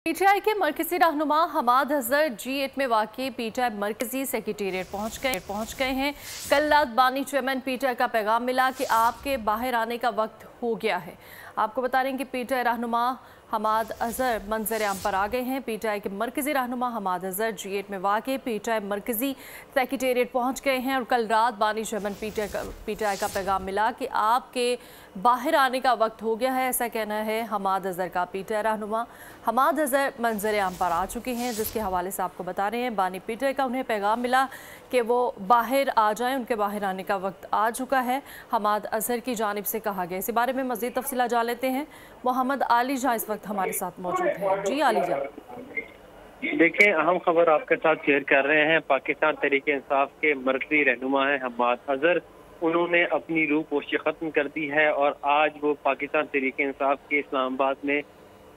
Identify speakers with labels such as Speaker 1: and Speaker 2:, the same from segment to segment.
Speaker 1: PTI के मरकजी रहनुमा हमाद अजहर G8 में वाक़ई पीटीआई मरकजी सेक्रेटेरिएट पहुँच गए हैं। कल रात बानी चेयरमैन पीटीआई का पैगाम मिला कि आपके बाहर आने का वक्त हो गया है। आपको बता रहे हैं कि पीटीआई रहनुमा हमाद अजहर मंजर आम पर आ गए हैं। पीटीआई के मरकजी रहनुमा हमाद अजहर G8 में वाक़ई पीटीआई मरकजी सेक्रेटेरिएट पहुँच गए हैं और कल रात बानी चेयरमैन पीटीआई का पैगाम मिला कि आपके बाहर आने का वक्त हो गया है, ऐसा कहना है हमाद अजहर का। पीटीआई रहनुमा हमाद अजहर मंजर आम पर आ चुके हैं, जिसके हवाले से आपको बता रहे हैं बानी पीटीआई का उन्हें पैगाम मिला कि वो बाहर आ जाएं, उनके बाहर आने का वक्त आ चुका है, हमाद अजहर की जानिब से कहा गया। इसी बारे में मज़ीद तफसीला जान लेते हैं। मोहम्मद आली जहाँ इस वक्त हमारे साथ मौजूद हैं। जी आली जहाँ,
Speaker 2: देखें अहम खबर आपके साथ शेयर कर रहे हैं। पाकिस्तान तहरीक इंसाफ के मरकजी रहनुमा हैं हमाद अजहर। उन्होंने अपनी रूपोशी ख़त्म कर दी है और आज वो पाकिस्तान तहरीक इंसाफ के इस्लामाबाद में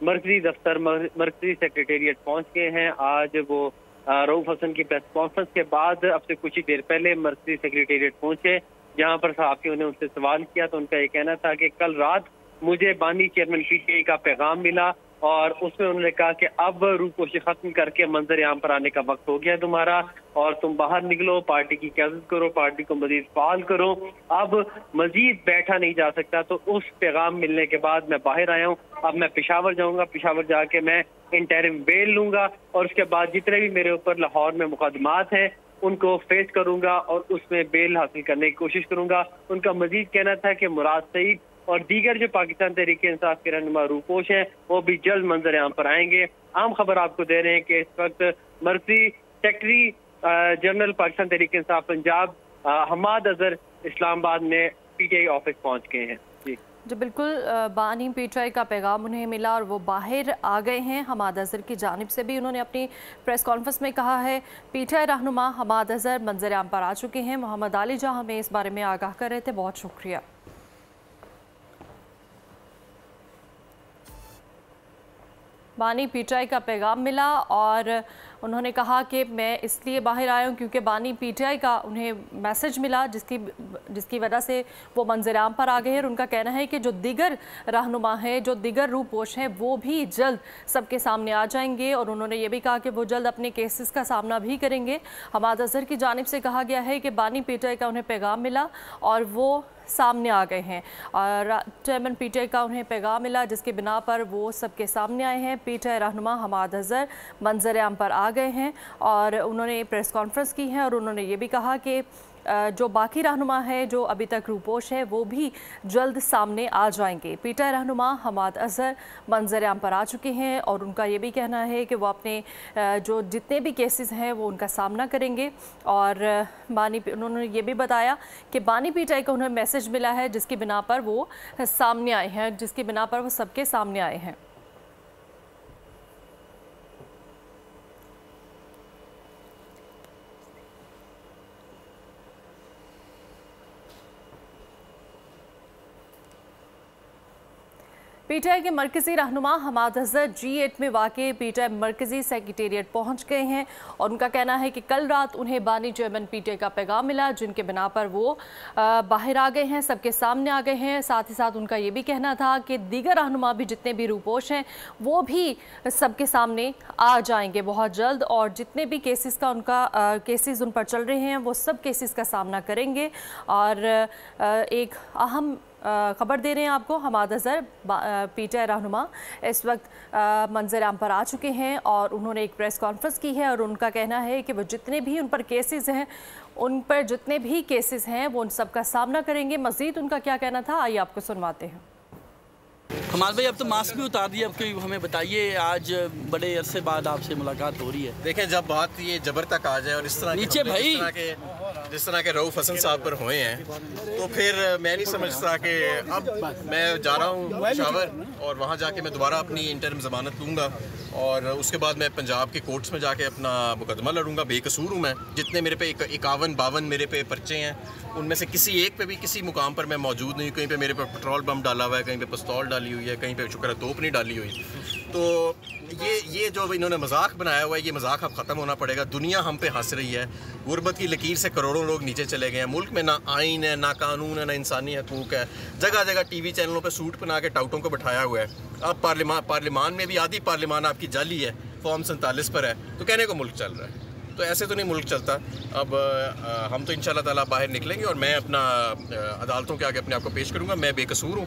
Speaker 2: मरकजी दफ्तर मरकजी सेक्रेटेरिएट पहुंच गए हैं। आज वो रऊफ हसन की प्रेस कॉन्फ्रेंस के बाद अब से कुछ ही देर पहले मरकजी सेक्रेटेरिएट पहुंचे, जहां पर सहाफ़ियों ने उनसे सवाल किया तो उनका ये कहना था कि कल रात मुझे बानी चेयरमैन पीटीआई का पैगाम मिला और उसमें उन्होंने कहा कि अब रूपोशी खत्म करके मंजर आम पर आने का वक्त हो गया तुम्हारा और तुम बाहर निकलो, पार्टी की क़यादत करो, पार्टी को मजीद फाल करो, अब मजीद बैठा नहीं जा सकता। तो उस पैगाम मिलने के बाद मैं बाहर आया हूँ। अब मैं पेशावर जाऊँगा, पेशावर जाके मैं इंटरिम बेल लूँगा और उसके बाद जितने भी मेरे ऊपर लाहौर में मुकदमात हैं उनको फेस करूँगा और उसमें बेल हासिल करने की कोशिश करूँगा। उनका मजीद कहना था कि मुराद सईद और दीगर जो पाकिस्तान तहरीक इंसाफ के रहनुमा रूपोश हैं वो भी जल्द मंजर आम पर आएंगे। आम खबर आपको दे रहे हैं कि इस वक्त मरकजी सेक्रेटरी जनरल पाकिस्तान तहरीक इंसाफ पंजाब हमाद अजहर इस्लामाबाद में पीटीआई ऑफिस पहुंच गए हैं।
Speaker 1: जी बिल्कुल, बानी पीटीआई का पैगाम उन्हें मिला और वो बाहर आ गए हैं। हमाद अजहर की जानिब से भी उन्होंने अपनी प्रेस कॉन्फ्रेंस में कहा है पीटीआई रहनुमा हमाद अजहर मंजर आम पर आ चुके हैं। मोहम्मद आली जहाँ हमें इस बारे में आगाह कर रहे थे, बहुत शुक्रिया। बानी पीटीआई का पैगाम मिला और उन्होंने कहा कि मैं इसलिए बाहर आया हूँ क्योंकि बानी पीटीआई का उन्हें मैसेज मिला जिसकी वजह से वो मंजर आम पर आ गए हैं। और उनका कहना है कि जो दिगर रहनुमा हैं, जो दिगर रूपोश हैं, वो भी जल्द सबके सामने आ जाएंगे और उन्होंने ये भी कहा कि वो जल्द अपने केसेस का सामना भी करेंगे। हमाद अजहर की जानिब से कहा गया है कि बानी पीटीआई का उन्हें पैगाम मिला और वो सामने आ गए हैं और चेयरमैन पीटीआई का उन्हें पैगाम मिला जिसके बिना पर वो सबके सामने आए हैं। पीटीआई रहनुमा हमाद अजहर मंजर आम पर आ गए हैं और उन्होंने प्रेस कॉन्फ्रेंस की है और उन्होंने ये भी कहा कि जो बाकी रहनुमा है जो अभी तक रूपोश है वो भी जल्द सामने आ जाएंगे। पीटीआई रहनुमा हमाद अजहर मंजर आम पर आ चुके हैं और उनका ये भी कहना है कि वो अपने जो जितने भी केसेस हैं वो उनका सामना करेंगे। और उन्होंने ये भी बताया कि बानी पीटीआई को उन्हें मैसेज मिला है जिसकी बिना पर वो सामने आए हैं, जिसकी बिना पर वो सबके सामने आए हैं। पीटीआई के मरकजी रहनुमा हमाद अजहर G8 में वाक़ई पीटीआई मरकजी सेक्रेटेरिएट पहुंच गए हैं और उनका कहना है कि कल रात उन्हें बानी चेयरमैन पीटीआई का पैगाम मिला जिनके बिना पर वो बाहर आ गए हैं, सबके सामने आ गए हैं। साथ ही साथ उनका ये भी कहना था कि दीगर रहनुमा भी जितने भी रूपोश हैं वो भी सबके सामने आ जाएंगे बहुत जल्द और जितने भी केसेस का उनका केसेस उन पर चल रहे हैं वो सब केसेस का सामना करेंगे। और एक अहम खबर दे रहे हैं आपको, हमाद अजहर पीटीआई रहनुमा इस वक्त मंजर आम पर आ चुके हैं और उन्होंने एक प्रेस कॉन्फ्रेंस की है और उनका कहना है कि वो जितने भी उन पर केसेस हैं वो उन सब का सामना करेंगे। मज़ीद उनका क्या कहना था आइए आपको सुनवाते हैं।
Speaker 3: हमाद भाई अब तो मास्क भी उतार दिया, अब कोई हमें बताइए, आज बड़े अरसे बाद आपसे मुलाकात हो रही है।
Speaker 4: देखें जब बात ये जबर तक आ जाए और इस तरह
Speaker 3: नीचे भाई
Speaker 4: जिस तरह के रऊफ हसन साहब पर हुए हैं तो फिर मैं नहीं समझता कि अब मैं जा रहा हूँ पेशावर और वहाँ जाके मैं दोबारा अपनी इंटरिम ज़मानत लूँगा और उसके बाद मैं पंजाब के कोर्ट्स में जाके अपना मुकदमा लड़ूंगा। बेकसूर हूँ मैं, जितने मेरे पे 51-52 मेरे पे पर्चे हैं उनमें से किसी एक पे भी किसी मुकाम पर मैं मौजूद नहीं। कहीं पे मेरे पे पेट्रोल बम डाला हुआ है, कहीं पे पिस्तौल डाली हुई है, कहीं पे शुक्र तोप नहीं डाली हुई। تو یہ جو انہوں نے مذاق بنایا ہوا ہے، یہ مذاق اب ختم ہونا پڑے گا. دنیا ہم پہ ہنس رہی ہے. غربت کی لکیر سے کروڑوں لوگ نیچے چلے گئے ہیں. ملک میں نہ آئین ہے، نہ قانون ہے، نہ انسانی حقوق ہے. جگہ جگہ ٹی وی چینلوں پہ سوٹ بنا کے ٹاؤٹوں کو بٹھایا ہوا ہے. اب پارلیمان میں بھی آدھی پارلیمان آپ کی جعلی ہے، فارم 47 پر ہے، تو کہنے کو ملک چل رہا ہے. تو ایسے تو نہیں ملک چلتا. اب ہم تو انشاءاللہ تعالیٰ باہر نکلیں گے، اور میں اپنا عدالتوں کے آگے اپنے آپ کو پیش کروں گا. میں بے قصور ہوں،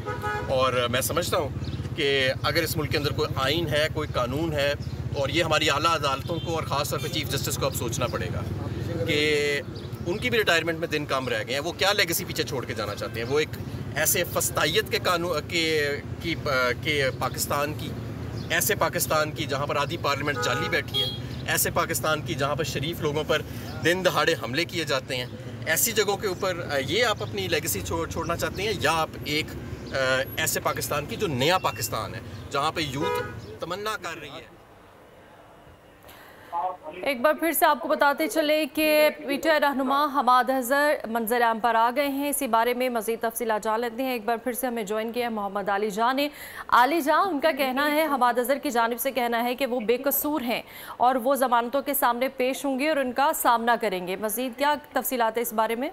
Speaker 4: اور میں سمجھتا ہوں کہ اگر اس ملک کے اندر کوئی آئین ہے، کوئی قانون ہے، اور یہ ہماری اعلیٰ عدالتوں کو اور خاص طور پہ چیف جسٹس کو اب سوچنا پڑے گا کہ ان کی بھی ریٹائرمنٹ میں دن کم رہ گئے ہیں. وہ کیا لیگیسی پیچھے چھوڑ کے جانا چاہتے ہیں؟ وہ ایک ایسے فسطائیت کے قانون کے پاکستان کی، ایسے پاکستان کی جہاں پر آدھی پارلیمنٹ جعلی بیٹھی ہے، ایسے پاکستان کی جہاں پر شریف لوگوں پر دن دہاڑے حملے کیے جاتے ہیں. ایسی جگہوں کے اوپر یہ آپ اپنی لیگیسی چھوڑنا چاہتے ہیں، یا آپ ایک ایسے پاکستان کی جو نیا پاکستان ہے، جہاں پہ یوتھ تمنا کر رہی ہے؟
Speaker 1: ایک بار پھر سے آپ کو بتاتے چلے کہ پی ٹی آئی رہنما حماد اظہر منظر عام پر آ گئے ہیں. اسی بارے میں مزید تفصیلات جان لیتے ہیں. ایک بار پھر سے ہمیں جوائن کیا ہے محمد علی جان نے. علی جان، ان کا کہنا ہے، حماد اظہر کی جانب سے کہنا ہے کہ وہ بے قصور ہیں اور وہ ضمانتوں کے سامنے پیش ہوں گے اور ان کا سامنا کریں گے. مزید کیا تفصیلات ہے اس بارے میں؟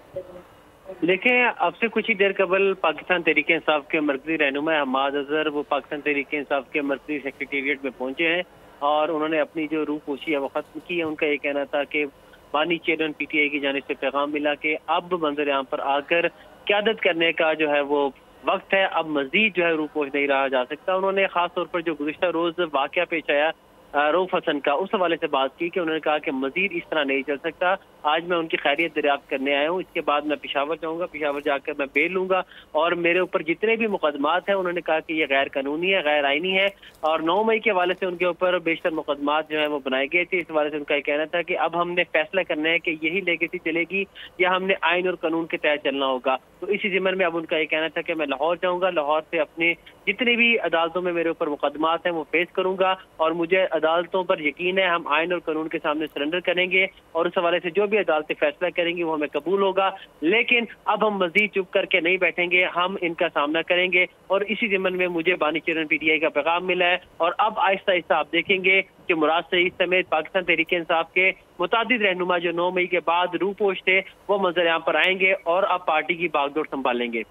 Speaker 2: دیکھیں، اب سے کچھ ہی دیر قبل پاکستان تحریک انصاف کے مرکزی رہنما حماد اظہر وہ پاکستان تحریک انصاف کے مرکزی سیکریٹریٹ میں پہنچے ہیں، اور انہوں نے اپنی جو روح پوشی ہے وہ ختم کی ہے. ان کا یہ کہنا تھا کہ بانی چیئرمین پی ٹی آئی کی جانب سے پیغام ملا کہ اب منظر عام پر آ کر قیادت کرنے کا جو ہے وہ وقت ہے، اب مزید جو ہے روح پوش نہیں رہا جا سکتا. انہوں نے خاص طور پر جو گزشتہ روز واقعہ پیش آیا رؤف حسن کا، اس حوالے سے بات کی کہ انہوں نے کہا کہ مزید اس طرح نہیں چل سکتا. آج میں ان کی خیریت دریافت کرنے آیا ہوں، اس کے بعد میں پشاور جاؤں گا، پشاور جا کر میں بیل لوں گا، اور میرے اوپر جتنے بھی مقدمات ہیں انہوں نے کہا کہ یہ غیر قانونی ہے، غیر آئینی ہے. اور 9 مئی کے حوالے سے ان کے اوپر بیشتر مقدمات جو ہیں وہ بنائے گئے تھے. اس حوالے سے ان کا یہ کہنا تھا کہ اب ہم نے فیصلہ کرنا ہے کہ یہی لیگیسی چلے گی یا ہم نے آئین اور قانون کے تحت چلنا ہوگا. تو اسی ضمن میں اب ان کا یہ کہنا تھا کہ میں لاہور جاؤں گا، لاہور سے اپنے جتنے بھی عدالتوں میں میرے اوپر مقدمات ہیں وہ فیس کروں گا، اور مجھے عدالتوں پر یقین ہے ہم آئین اور قانون کے سامنے سرنڈر کریں گے، اور اس حوالے سے جو بھی عدالتیں فیصلہ کریں گی وہ ہمیں قبول ہوگا. لیکن اب ہم مزید چپ کر کے نہیں بیٹھیں گے، ہم ان کا سامنا کریں گے. اور اسی ضمن میں مجھے بانی چیئرمین پی ٹی آئی کا پیغام ملا ہے، اور اب آہستہ آہستہ آپ دیکھیں گے کہ مراد سعید سمیت پاکستان تحریک انصاف کے متعدد رہنما جو 9 مئی کے بعد روح پوش تھے وہ منظر عام پر آئیں گے اور اب پارٹی کی باغ ڈور سنبھالیں گے.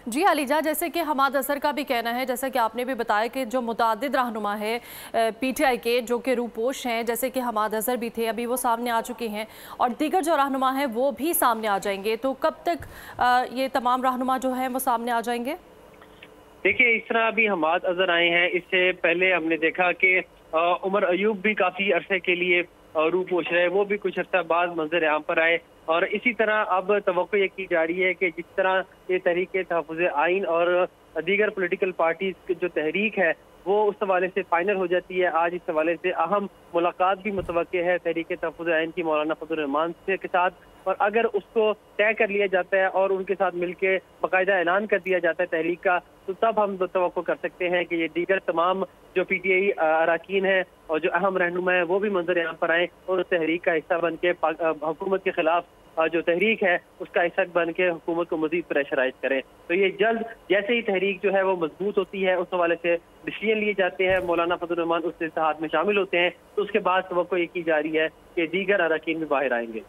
Speaker 1: جی علی جان، جیسے کہ حماد اظہر کا بھی کہنا ہے، جیسا کہ آپ نے بھی بتایا کہ جو متعدد رہنما ہے پی ٹی آئی کے جو کہ روح پوش ہیں، جیسے کہ حماد اظہر بھی تھے، ابھی وہ سامنے آ چکے ہیں، اور دیگر جو رہنما ہیں وہ بھی سامنے آ جائیں گے. تو کب تک یہ تمام رہنما جو ہیں وہ سامنے آ جائیں گے؟
Speaker 2: دیکھیں، اس طرح ابھی حماد اظہر آئے ہیں، اس سے پہلے ہم نے دیکھا کہ عمر ایوب بھی کافی عرصے کے لیے روح پوش رہے، وہ بھی کچھ عرصہ بعد منظر عام پر آئے. اور اسی طرح اب توقع یہ کی جا رہی ہے کہ جس طرح یہ تحریک تحفظ آئین اور دیگر پولیٹیکل پارٹیز کی جو تحریک ہے وہ اس حوالے سے فائنل ہو جاتی ہے. آج اس حوالے سے اہم ملاقات بھی متوقع ہے تحریک تحفظ آئین کی مولانا فضل الرحمان کے ساتھ، اور اگر اس کو طے کر لیا جاتا ہے اور ان کے ساتھ مل کے باقاعدہ اعلان کر دیا جاتا ہے تحریک کا، تو تب ہم توقع کر سکتے ہیں کہ یہ دیگر تمام جو پی ٹی آئی اراکین ہیں اور جو اہم رہنما ہیں وہ بھی منظر عام پر آئیں اور اس تحریک کا حصہ بن کے حکومت کے خلاف جو تحریک ہے اس کا حصہ بن کے حکومت کو مزید پریشرائز کریں. تو یہ جلد جیسے ہی تحریک جو ہے وہ مضبوط ہوتی ہے اس حوالے سے ڈسیزن لیے جاتے ہیں، مولانا فضل الرحمان اس اتحاد میں شامل ہوتے ہیں، تو اس کے بعد توقع یہ کی جا رہی ہے کہ دیگر اراکین بھی باہر آئیں گے.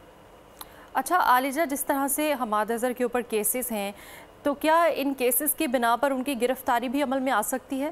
Speaker 1: اچھا عالیجہ، جس طرح سے حماد اظہر کے اوپر کیسز ہیں، تو کیا ان کیسز کی بنا پر ان کی گرفتاری بھی عمل میں آ سکتی ہے؟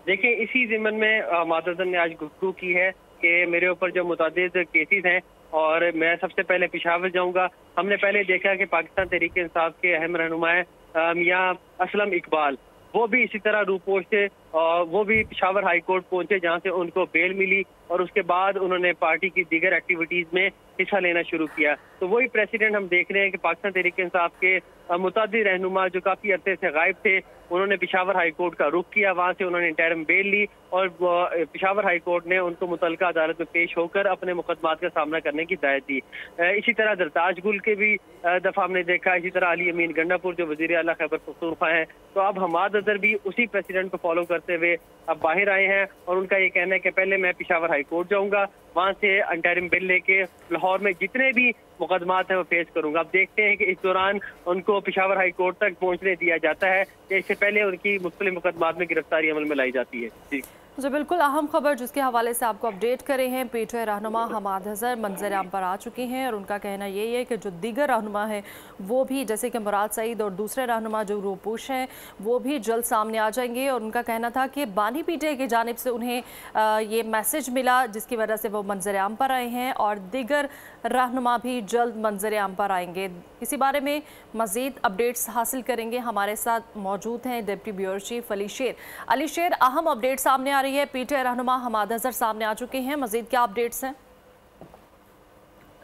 Speaker 2: دیکھیں، اسی ضمن میں حماد اظہر نے آج گفتگو کی ہے کہ میرے اوپر جو متعدد کیسز ہیں اور میں سب سے پہلے پشاور جاؤں گا. ہم نے پہلے دیکھا کہ پاکستان تحریک انصاف کے اہم رہنما میاں اسلم اقبال، وہ بھی اسی طرح روح پوش تھے، اور وہ بھی پشاور ہائی کورٹ پہنچے جہاں سے ان کو بیل ملی، اور اس کے بعد انہوں نے پارٹی کی دیگر ایکٹیویٹیز میں حصہ لینا شروع کیا. تو وہی پریسیڈنٹ ہم دیکھ رہے ہیں کہ پاکستان تحریک انصاف کے متعدد رہنما جو کافی عرصے سے غائب تھے، انہوں نے پشاور ہائی کورٹ کا رخ کیا، وہاں سے انہوں نے انٹرم بیل لی، اور پشاور ہائی کورٹ نے ان کو متعلقہ عدالت میں پیش ہو کر اپنے مقدمات کا سامنا کرنے کی ہدایت دی. اسی طرح درتاج گل کے بھی دفعہ ہم نے دیکھا، اسی طرح علی امین گنڈا پور جو وزیر اعلیٰ خیبر پختونخوا ہیں. تو اب حماد اظہر بھی اسی پریسیڈنٹ کو فالو کرتے ہوئے اب باہر آئے ہیں، اور ان کا یہ کہنا ہے کہ پہلے میں پشاور ہائی کورٹ جاؤں گا، وہاں سے انٹرم بل لے کے لاہور میں جتنے بھی مقدمات ہیں وہ فیس کروں گا. اب دیکھتے ہیں کہ اس دوران ان کو پشاور ہائی کورٹ تک پہنچنے دیا جاتا ہے یا اس سے پہلے ان کی مختلف مقدمات میں گرفتاری عمل میں لائی جاتی ہے.
Speaker 1: जी बिल्कुल, अहम खबर जिसके हवाले से आपको अपडेट करे हैं, पीटीआई रहनुमा हमाद अजहर मंजर आम पर आ चुकी हैं और उनका कहना यही है कि जो दीगर रहनुमा हैं वो भी, जैसे कि मुराद सईद और दूसरे रहनुमा जो रूपोश हैं, वो भी जल्द सामने आ जाएंगे। और उनका कहना था कि बानी पीटीआई की जानिब से उन्हें ये मैसेज मिला जिसकी वजह से वो मंजर आम पर आए हैं और दीगर रहनुमा भी जल्द मंजर आम पर आएंगे। इसी बारे में मज़ीद अपडेट्स हासिल करेंगे। हमारे साथ मौजूद हैं डिप्टी ब्यूरो चीफ अली शेर। अली शेर, अहम अपडेट सामने आ रही है, पीटीआई रहनुमा हमाद अजहर सामने आ चुके हैं, मज़ीद क्या अपडेट्स हैं?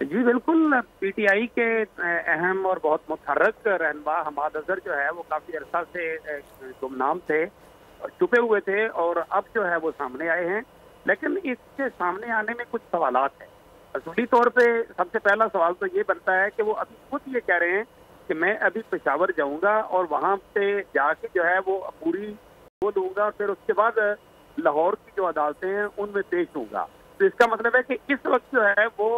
Speaker 5: जी बिल्कुल, पीटीआई के अहम और बहुत मुतहर्रिक रहनुमा हमाद अजहर जो है वो काफ़ी अरसा से गुमनाम थे, छुपे हुए थे और अब जो है वो सामने आए हैं। लेकिन इसके सामने आने में कुछ सवालात हैं। असूली तौर पे सबसे पहला सवाल तो ये बनता है कि वो अभी खुद ये कह रहे हैं कि मैं अभी पेशावर जाऊंगा और वहाँ पे जाके जो है वो पूरी वो दूंगा, फिर उसके बाद लाहौर की जो अदालतें हैं उनमें पेश होगा। तो इसका मतलब है कि इस वक्त जो है वो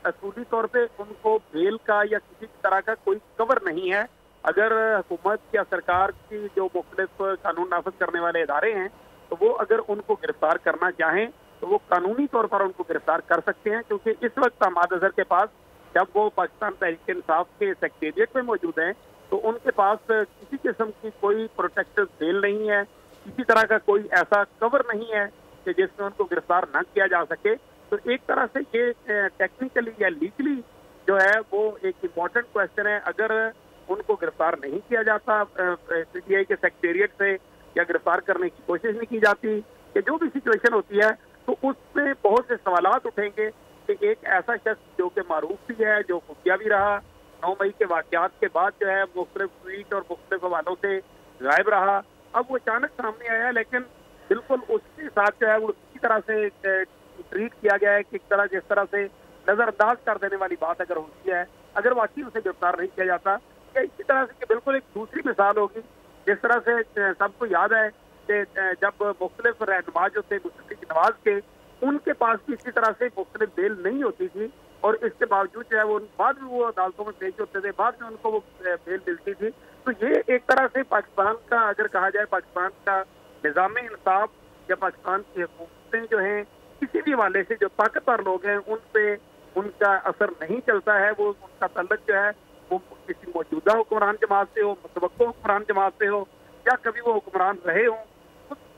Speaker 5: असूली तौर पे उनको बेल का या किसी तरह का कोई कवर नहीं है। अगर हुकूमत या सरकार की जो मुख्तलिफ कानून नाफिज करने वाले इदारे हैं तो वो अगर उनको गिरफ्तार करना चाहें तो वो कानूनी तौर पर उनको गिरफ्तार कर सकते हैं, क्योंकि इस वक्त हमाद अजहर के पास, जब वो पाकिस्तान तहरीक इंसाफ के सेक्रेटेरिएट में मौजूद हैं, तो उनके पास किसी किस्म की कोई प्रोटेक्टिव बेल नहीं है, किसी तरह का कोई ऐसा कवर नहीं है कि जिसमें उनको गिरफ्तार न किया जा सके। तो एक तरह से ये टेक्निकली या लीगली जो है वो एक इम्पॉर्टेंट क्वेश्चन है। अगर उनको गिरफ्तार नहीं किया जाता पीटीआई के सेक्रेटेरिएट से या गिरफ्तार करने की कोशिश नहीं की जाती, कि जो भी सिचुएशन होती है, तो उसमें बहुत से सवालात उठेंगे कि एक ऐसा शख्स जो कि मारूफ भी है, जो खुफिया भी रहा, 9 मई के वाक़यात के बाद जो है मुख्तलिफ ट्वीट और मुख्तलिफ हवालों से गायब रहा, अब वो अचानक सामने आया। लेकिन बिल्कुल उसके साथ जो है वो इसी तरह से ट्रीट किया गया है कि एक तरह जिस तरह से नज़रअंदाज कर देने वाली बात अगर होती है, अगर वाकई उसे गिरफ्तार नहीं किया जाता, या इसी तरह से कि बिल्कुल एक दूसरी मिसाल होगी जिस तरह से सबको याद है कि जब मुख्तलिफ रहनुमा जो थे मुस्तफा नवाज के, उनके पास भी इसी तरह से मुख्तलिफ बेल नहीं होती थी और इसके बावजूद जो है वो बाद में वो अदालतों में पेश होते थे, बाद में उनको वो बेल मिलती थी। तो ये एक तरह से पाकिस्तान का, अगर कहा जाए पाकिस्तान का निज़ाम इंसाफ या पाकिस्तान की हुकूमतें जो हैं, किसी भी हवाले से जो ताकतवर लोग हैं उन पे उनका असर नहीं चलता है। वो उनका तल्लुक जो है वो किसी मौजूदा हुक्मरान जमात से हो, मुतवक्को हुक्मरान जमात से हो, या कभी वो हुक्मरान रहे हों,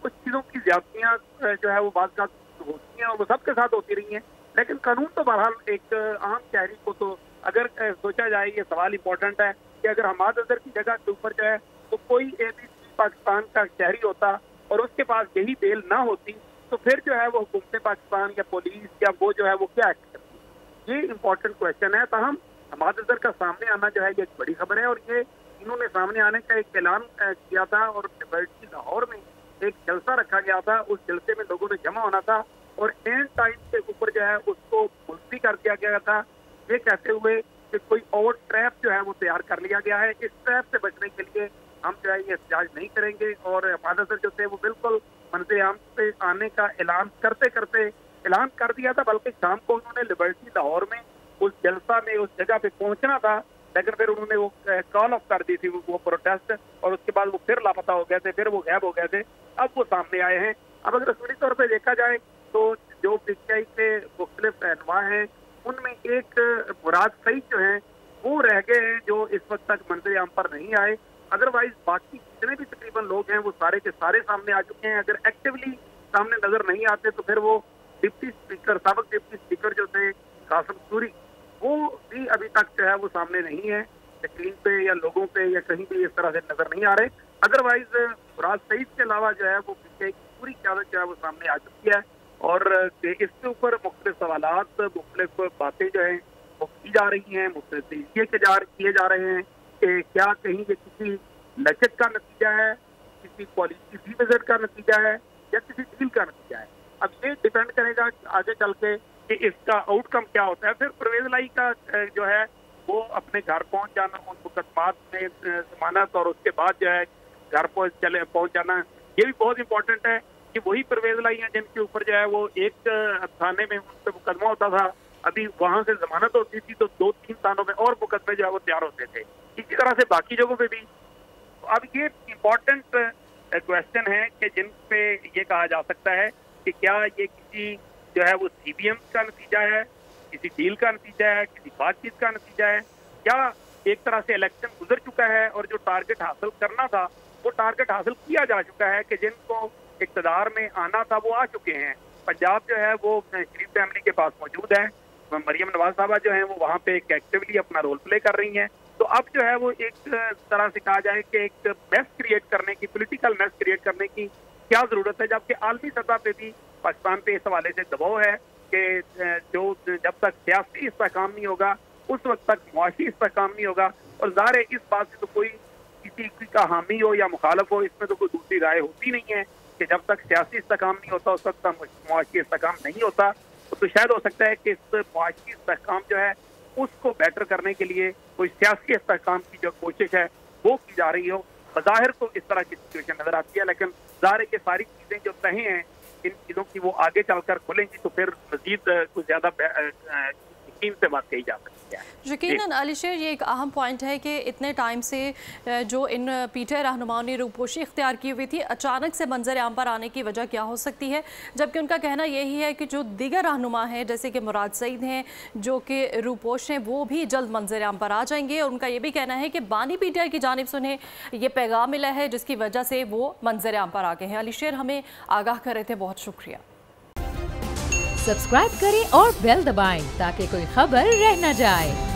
Speaker 5: कुछ चीज़ों की ज्यादतियाँ जो है वो बात का होती हैं और वो सबके साथ होती रही हैं। लेकिन कानून तो बहरहाल एक आम शहरी को, तो अगर सोचा जाए, ये सवाल इम्पोर्टेंट है कि अगर हमाद अजहर की जगह के ऊपर जो है तो कोई ABC पाकिस्तान का शहरी होता और उसके पास यही बेल ना होती, तो फिर जो है वो हुकूमत पाकिस्तान या पुलिस या वो जो है वो क्या एक्ट करती? ये इम्पोर्टेंट क्वेश्चन है। तहम हमाद अजहर का सामने आना जो है ये एक बड़ी खबर है और ये इन्होंने सामने आने का एक ऐलान किया था और लिबर्टी लाहौर में एक जलसा रखा गया था। उस जलसे में लोगों ने जमा होना था और एंड टाइम के ऊपर जो है उसको मुलतवी कर दिया गया था, ये कहते हुए कि कोई और ट्रैप जो है वो तैयार कर लिया गया है। इस ट्रैप से बचने के लिए हम जो है ये एहतजाज नहीं करेंगे। और हमाद अजहर जो थे वो बिल्कुल मंजर आम पे आने का ऐलान करते करते ऐलान कर दिया था, बल्कि शाम को उन्होंने लिबर्टी लाहौर में उस जलसा में उस जगह पे पहुंचना था, लेकिन फिर उन्होंने वो कॉल ऑफ कर दी थी वो प्रोटेस्ट, और उसके बाद वो फिर लापता हो गए थे, फिर वो गायब हो गए थे। अब वो सामने आए हैं। अब अगर रसूली तौर पर देखा जाए तो जो पीटीआई के मुख्तलिफ रहनुमा हैं उनमें एक मुराद सईद जो हैं वो रह गए हैं, जो इस वक्त तक मंजर आम पर नहीं आए। अदरवाइज बाकी जितने भी तकरीबन लोग हैं वो सारे के सारे सामने आ चुके हैं। अगर एक्टिवली सामने नजर नहीं आते तो फिर वो डिप्टी स्पीकर, साबिक डिप्टी स्पीकर जो थे कासिम सूरी, वो भी अभी तक जो है वो सामने नहीं है, स्क्रीन पे या लोगों पे या कहीं भी इस तरह से नजर नहीं आ रहे। अदरवाइज मुराद सईद के अलावा जो है वो पीटीआई की पूरी क़यादत जो है वो सामने आ चुकी है और इसके ऊपर मुख्तलिफ सवालात, मुख्तलिफ बातें जो है वो की जा रही हैं, मुख्तलिफ तजज़िये किए जा रहे हैं कि क्या कहीं ये किसी लचक का नतीजा है, किसी पॉलिसी विजिट का नतीजा है या किसी डील का नतीजा है। अब ये डिपेंड करेगा आगे चल के कि इसका आउटकम क्या होता है। फिर परवेज लाई का जो है वो अपने घर पहुंच जाना, उन मुकदमात में जमानत और उसके बाद जो है घर पहुंच जाना, ये भी बहुत इंपॉर्टेंट है कि वही परवेज लाई हैं जिनके ऊपर जो है वो एक थाने में उन पर मुकदमा होता था, अभी वहां से जमानत होती थी तो 2-3 थानों में और मुकदमे जो है वो तैयार होते थे। इसी तरह से बाकी जगहों पे भी। अब ये इम्पोर्टेंट क्वेश्चन है कि जिन पे ये कहा जा सकता है कि क्या ये किसी जो है वो CBM का नतीजा है, किसी डील का नतीजा है, किसी बातचीत का नतीजा है, क्या एक तरह से इलेक्शन गुजर चुका है और जो टारगेट हासिल करना था वो टारगेट हासिल किया जा चुका है कि जिनको इक़्तिदार में आना था वो आ चुके हैं। पंजाब जो है वो शरीफ फैमिली के पास मौजूद है, मरियम नवाज साहबा जो है वो वहाँ पे एक एक्टिवली अपना रोल प्ले कर रही हैं। तो अब जो है वो एक तरह से कहा जाए कि एक मैस क्रिएट करने की, पॉलिटिकल मैस क्रिएट करने की क्या ज़रूरत है, जबकि आलमी सतह पे भी पाकिस्तान पे इस हवाले से दबाव है कि जो जब तक सियासी इस्तेहकाम नहीं होगा उस वक्त तक मुआशी इस्तेहकाम नहीं होगा। और ज़ाहिर है इस बात से तो कोई किसी का हामी हो या मुखालफ हो, इसमें तो कोई दूसरी राय होती नहीं है कि जब तक सियासी इस्तेहकाम नहीं होता उस वक्त तक मुआशी इस्तेहकाम नहीं होता। तो शायद हो सकता है कि इस मुआशी इस्तेहकाम जो है उसको बेटर करने के लिए कोई सियासी इस्तेहकाम की जो कोशिश है वो की जा रही हो। बज़ाहिर तो इस तरह की सिचुएशन नजर आती है, लेकिन ज़ाहिर है कि सारी चीज़ें जो तय हैं इन चीज़ों की वो आगे चलकर खुलेंगी तो फिर मज़ीद कुछ ज़्यादा यकीन से बात कही जा सकती है।
Speaker 1: यकीनन अलीशेर, ये एक अहम पॉइंट है कि इतने टाइम से जो इन पीटीआई रहनुमाओं ने रूपोशी इख्तियार की हुई थी, अचानक से मंजर आम पर आने की वजह क्या हो सकती है, जबकि उनका कहना यही है कि जो दीगर रहनुमा हैं जैसे कि मुराद सईद हैं जो कि रूपोश हैं वो भी जल्द मंजर आम पर आ जाएंगे। और उनका ये भी कहना है कि बानी पीटीआई की जानिब से उन्हें ये पैगाम मिला है जिसकी वजह से वो मंजर आम पर आ गए हैं। अलीशेर हमें आगाह कर रहे थे, बहुत शुक्रिया।
Speaker 6: सब्सक्राइब करें और बेल दबाएं ताकि कोई खबर रह न जाए।